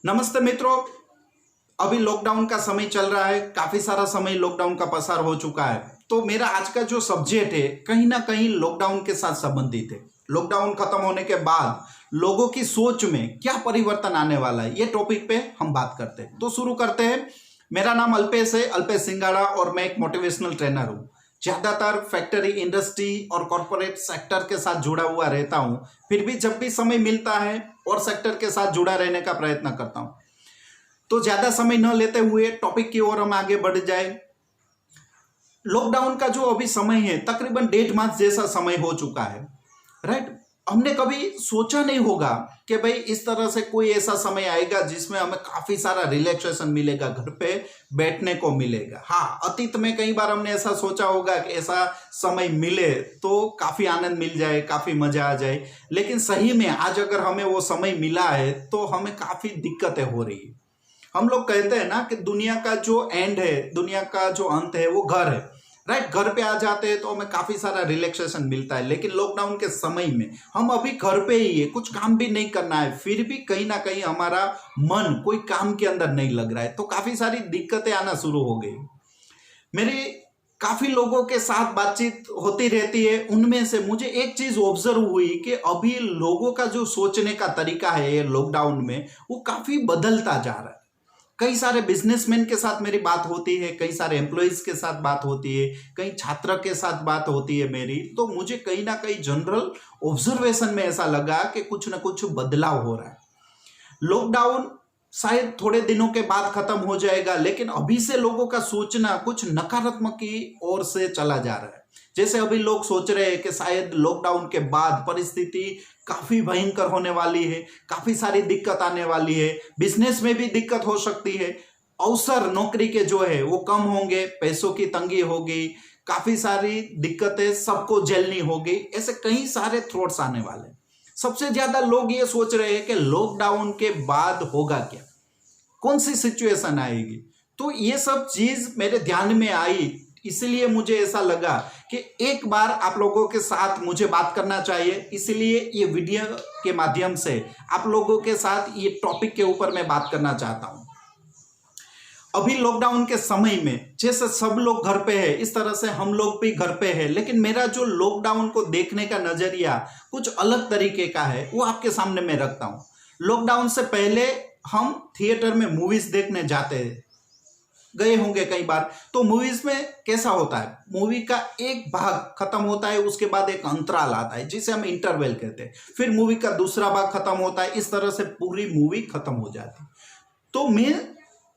नमस्ते मित्रों। अभी लॉकडाउन का समय चल रहा है, काफी सारा समय लॉकडाउन का पसार हो चुका है। तो मेरा आज का जो सब्जेक्ट है कहीं ना कहीं लॉकडाउन के साथ संबंधित है। लॉकडाउन खत्म होने के बाद लोगों की सोच में क्या परिवर्तन आने वाला है, ये टॉपिक पे हम बात करते हैं। तो शुरू करते हैं। मेरा नाम अल्पेश है, अल्पेश सिंगाड़ा, और मैं एक मोटिवेशनल ट्रेनर हूँ। ज्यादातर फैक्ट्री, इंडस्ट्री और कॉरपोरेट सेक्टर के साथ जुड़ा हुआ रहता हूँ। फिर भी जब भी समय मिलता है और सेक्टर के साथ जुड़ा रहने का प्रयत्न करता हूँ। तो ज्यादा समय न लेते हुए टॉपिक की ओर हम आगे बढ़ जाए। लॉकडाउन का जो अभी समय है तकरीबन 1.5 माह जैसा समय हो चुका है, राइट। हमने कभी सोचा नहीं होगा कि भाई इस तरह से कोई ऐसा समय आएगा जिसमें हमें काफी सारा रिलैक्सेशन मिलेगा, घर पे बैठने को मिलेगा। हाँ, अतीत में कई बार हमने ऐसा सोचा होगा कि ऐसा समय मिले तो काफी आनंद मिल जाए, काफी मजा आ जाए। लेकिन सही में आज अगर हमें वो समय मिला है तो हमें काफी दिक्कतें हो रही है। हम लोग कहते हैं ना कि दुनिया का जो एंड है, दुनिया का जो अंत है वो घर है, राइट। घर पे आ जाते हैं तो हमें काफी सारा रिलैक्सेशन मिलता है। लेकिन लॉकडाउन के समय में हम अभी घर पे ही है, कुछ काम भी नहीं करना है, फिर भी कहीं ना कहीं हमारा मन कोई काम के अंदर नहीं लग रहा है, तो काफी सारी दिक्कतें आना शुरू हो गई। मेरी काफी लोगों के साथ बातचीत होती रहती है, उनमें से मुझे एक चीज ऑब्जर्व हुई कि अभी लोगों का जो सोचने का तरीका है ये लॉकडाउन में, वो काफी बदलता जा रहा है। कई सारे बिजनेसमैन के साथ मेरी बात होती है, कई सारे एम्प्लॉयज के साथ बात होती है, कई छात्र के साथ बात होती है मेरी। तो मुझे कहीं ना कहीं जनरल ऑब्जर्वेशन में ऐसा लगा कि कुछ ना कुछ बदलाव हो रहा है। लॉकडाउन शायद थोड़े दिनों के बाद खत्म हो जाएगा, लेकिन अभी से लोगों का सोचना कुछ नकारात्मक की ओर से चला जा रहा है। जैसे अभी लोग सोच रहे हैं कि शायद लॉकडाउन के बाद परिस्थिति काफी भयंकर होने वाली है, काफी सारी दिक्कत आने वाली है, बिजनेस में भी दिक्कत हो सकती है, अवसर नौकरी के जो है वो कम होंगे, पैसों की तंगी होगी, काफी सारी दिक्कतें सबको झेलनी होगी। ऐसे कई सारे थॉट्स आने वाले हैं। सबसे ज्यादा लोग ये सोच रहे हैं कि लॉकडाउन के बाद होगा क्या, कौन सी सिचुएशन आएगी। तो ये सब चीज मेरे ध्यान में आई, इसलिए मुझे ऐसा लगा कि एक बार आप लोगों के साथ मुझे बात करना चाहिए। इसलिए ये वीडियो के माध्यम से आप लोगों के साथ ये टॉपिक के ऊपर मैं बात करना चाहता हूं। अभी लॉकडाउन के समय में जैसे सब लोग घर पे है, इस तरह से हम लोग भी घर पे है। लेकिन मेरा जो लॉकडाउन को देखने का नजरिया कुछ अलग तरीके का है, वो आपके सामने मैं रखता हूं। लॉकडाउन से पहले हम थिएटर में मूवीज देखने जाते गए होंगे कई बार। तो मूवीज में कैसा होता है, मूवी का एक भाग खत्म होता है, उसके बाद एक अंतराल आता है जिसे हम इंटरवल कहते हैं, फिर मूवी का दूसरा भाग खत्म होता है, इस तरह से पूरी मूवी खत्म हो जाती है। तो मैं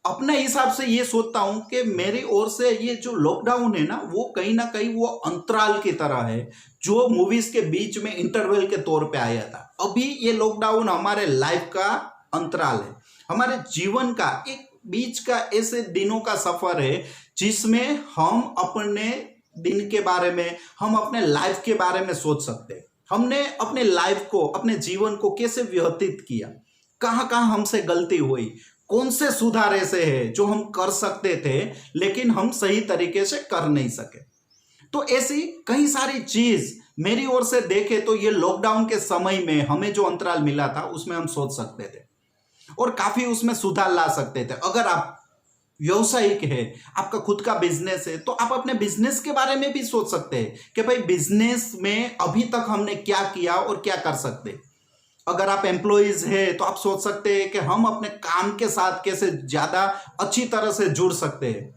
अपने हिसाब से ये सोचता हूं कि मेरी ओर से ये जो लॉकडाउन है ना, वो कहीं ना कहीं वो अंतराल की तरह है जो मूवीज के बीच में इंटरवल के तौर पे आया था। अभी ये लॉकडाउन हमारे लाइफ का अंतराल है, हमारे जीवन का एक बीच का ऐसे दिनों का सफर है जिसमें हम अपने दिन के बारे में, हम अपने लाइफ के बारे में सोच सकते हैं। हमने अपने लाइफ को, अपने जीवन को कैसे व्यतीत किया, कहाँ कहाँ हमसे गलती हुई, कौन से सुधार ऐसे हैं जो हम कर सकते थे लेकिन हम सही तरीके से कर नहीं सके। तो ऐसी कई सारी चीज मेरी ओर से देखे तो ये लॉकडाउन के समय में हमें जो अंतराल मिला था उसमें हम सोच सकते थे और काफी उसमें सुधार ला सकते थे। अगर आप व्यवसायिक है, आपका खुद का बिजनेस है, तो आप अपने बिजनेस के बारे में भी सोच सकते हैं कि भाई बिजनेस में अभी तक हमने क्या किया और क्या कर सकते हैं। अगर आप एम्प्लॉइज है तो आप सोच सकते हैं कि हम अपने काम के साथ कैसे ज्यादा अच्छी तरह से जुड़ सकते हैं,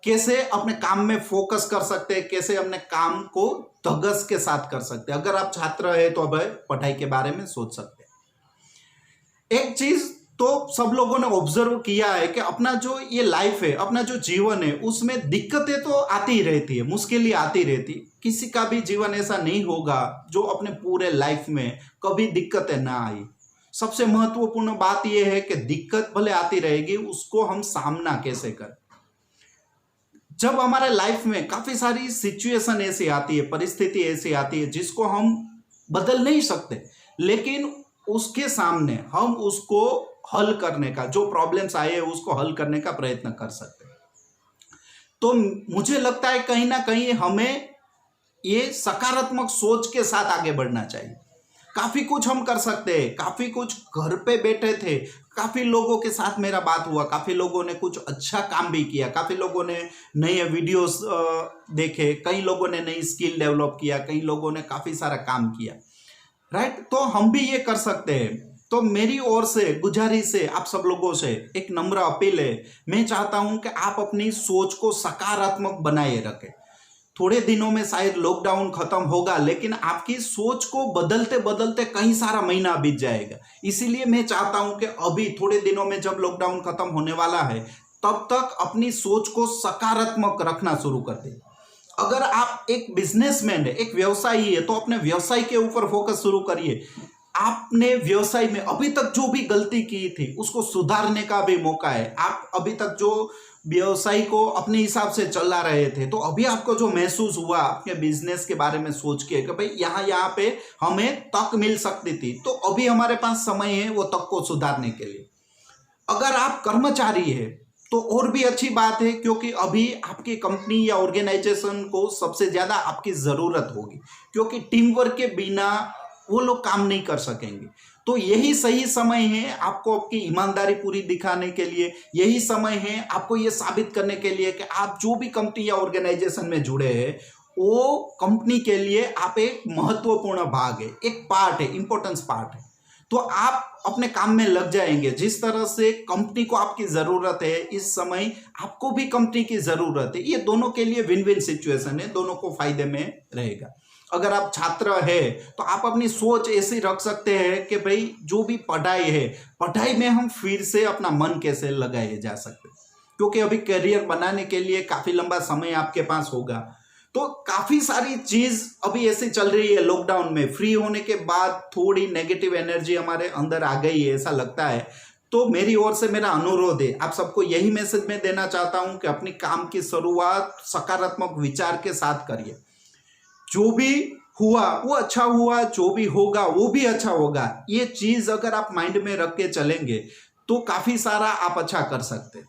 कैसे अपने काम में फोकस कर सकते हैं, कैसे अपने काम को धगस के साथ कर सकते हैं। अगर आप छात्र है तो अब पढ़ाई के बारे में सोच सकते हैं। एक चीज तो सब लोगों ने ऑब्जर्व किया है कि अपना जो ये लाइफ है, अपना जो जीवन है, उसमें दिक्कतें तो आती ही रहती है, मुश्किलें आती रहती। किसी का भी जीवन ऐसा नहीं होगा जो अपने पूरे लाइफ में कभी दिक्कतें ना आई। सबसे महत्वपूर्ण बात यह है कि दिक्कत भले आती रहेगी, उसको हम सामना कैसे करें। जब हमारे लाइफ में काफी सारी सिचुएशन ऐसी आती है, परिस्थिति ऐसी आती है जिसको हम बदल नहीं सकते, लेकिन उसके सामने हम उसको हल करने का, जो प्रॉब्लम्स आए हैं उसको हल करने का प्रयत्न कर सकते हैं। तो मुझे लगता है कहीं ना कहीं हमें ये सकारात्मक सोच के साथ आगे बढ़ना चाहिए। काफी कुछ हम कर सकते हैं, काफी कुछ घर पे बैठे थे, काफी लोगों के साथ मेरा बात हुआ, काफी लोगों ने कुछ अच्छा काम भी किया, काफी लोगों ने नए वीडियोस देखे, कई लोगों ने नई स्किल डेवलप किया, कई लोगों ने काफी सारा काम किया, राइट। तो हम भी ये कर सकते हैं। तो मेरी ओर से गुजारिश है आप सब लोगों से, एक नम्र अपील है, मैं चाहता हूं कि आप अपनी सोच को सकारात्मक बनाए रखें। थोड़े दिनों में शायद लॉकडाउन खत्म होगा, लेकिन आपकी सोच को बदलते बदलते कई सारा महीना बीत जाएगा। इसीलिए मैं चाहता हूं कि अभी थोड़े दिनों में जब लॉकडाउन खत्म होने वाला है, तब तक अपनी सोच को सकारात्मक रखना शुरू कर दें। अगर आप एक बिजनेसमैन है, एक व्यवसायी है, तो अपने व्यवसाय के ऊपर फोकस शुरू करिए। आपने व्यवसाय में अभी तक जो भी गलती की थी उसको सुधारने का भी मौका है। आप अभी तक जो व्यवसाय को अपने हिसाब से चला रहे थे, तो अभी आपको जो महसूस हुआ अपने बिजनेस के बारे में सोच के कि भाई यहाँ पे हमें तक मिल सकती थी, तो अभी हमारे पास समय है वो तक को सुधारने के लिए। अगर आप कर्मचारी है तो और भी अच्छी बात है, क्योंकि अभी आपकी कंपनी या ऑर्गेनाइजेशन को सबसे ज्यादा आपकी जरूरत होगी, क्योंकि टीम वर्क के बिना वो लोग काम नहीं कर सकेंगे। तो यही सही समय है आपको आपकी ईमानदारी पूरी दिखाने के लिए, यही समय है आपको ये साबित करने के लिए कि आप जो भी कंपनी या ऑर्गेनाइजेशन में जुड़े हैं, वो कंपनी के लिए आप एक महत्वपूर्ण भाग है, एक पार्ट है, इंपॉर्टेंस पार्ट है। तो आप अपने काम में लग जाएंगे। जिस तरह से कंपनी को आपकी जरूरत है, इस समय आपको भी कंपनी की जरूरत है। ये दोनों के लिए विन विन सिचुएशन है, दोनों को फायदे में रहेगा। अगर आप छात्र है तो आप अपनी सोच ऐसी रख सकते हैं कि भाई जो भी पढ़ाई है, पढ़ाई में हम फिर से अपना मन कैसे लगाए जा सकते, क्योंकि अभी करियर बनाने के लिए काफी लंबा समय आपके पास होगा। तो काफी सारी चीज अभी ऐसे चल रही है लॉकडाउन में। फ्री होने के बाद थोड़ी नेगेटिव एनर्जी हमारे अंदर आ गई है, ऐसा लगता है। तो मेरी ओर से मेरा अनुरोध है, आप सबको यही मैसेज मैं देना चाहता हूं कि अपनी काम की शुरुआत सकारात्मक विचार के साथ करिए। जो भी हुआ वो अच्छा हुआ, जो भी होगा वो भी अच्छा होगा। ये चीज अगर आप माइंड में रख के चलेंगे तो काफी सारा आप अच्छा कर सकते हैं।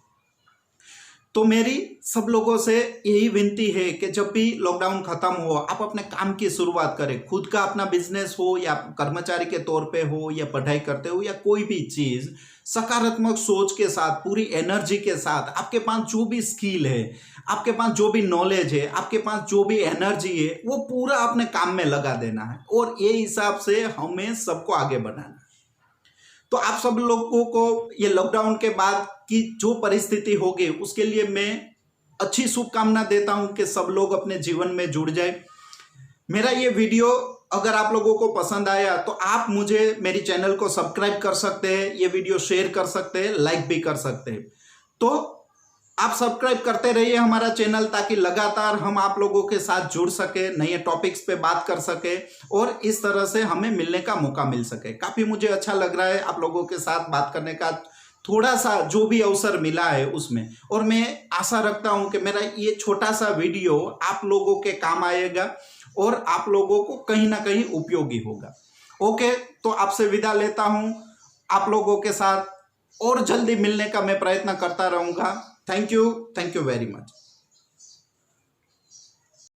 तो मेरी सब लोगों से यही विनती है कि जब भी लॉकडाउन खत्म हो, आप अपने काम की शुरुआत करें। खुद का अपना बिजनेस हो या कर्मचारी के तौर पे हो या पढ़ाई करते हो या कोई भी चीज, सकारात्मक सोच के साथ, पूरी एनर्जी के साथ, आपके पास जो भी स्किल है, आपके पास जो भी नॉलेज है, आपके पास जो भी एनर्जी है, वो पूरा अपने काम में लगा देना है और ये हिसाब से हमें सबको आगे बढ़ाना है। तो आप सब लोगों को ये लॉकडाउन के बाद की जो परिस्थिति होगी उसके लिए मैं अच्छी शुभकामना देता हूं कि सब लोग अपने जीवन में जुड़ जाए। मेरा ये वीडियो अगर आप लोगों को पसंद आया तो आप मुझे मेरी चैनल को सब्सक्राइब कर सकते हैं, ये वीडियो शेयर कर सकते हैं, लाइक भी कर सकते हैं। तो आप सब्सक्राइब करते रहिए हमारा चैनल, ताकि लगातार हम आप लोगों के साथ जुड़ सके, नए टॉपिक्स पे बात कर सके और इस तरह से हमें मिलने का मौका मिल सके। काफ़ी मुझे अच्छा लग रहा है आप लोगों के साथ बात करने का, थोड़ा सा जो भी अवसर मिला है उसमें। और मैं आशा रखता हूं कि मेरा ये छोटा सा वीडियो आप लोगों के काम आएगा और आप लोगों को कहीं ना कहीं उपयोगी होगा। ओके, तो आपसे विदा लेता हूं। आप लोगों के साथ और जल्दी मिलने का मैं प्रयत्न करता रहूंगा। Thank you very much.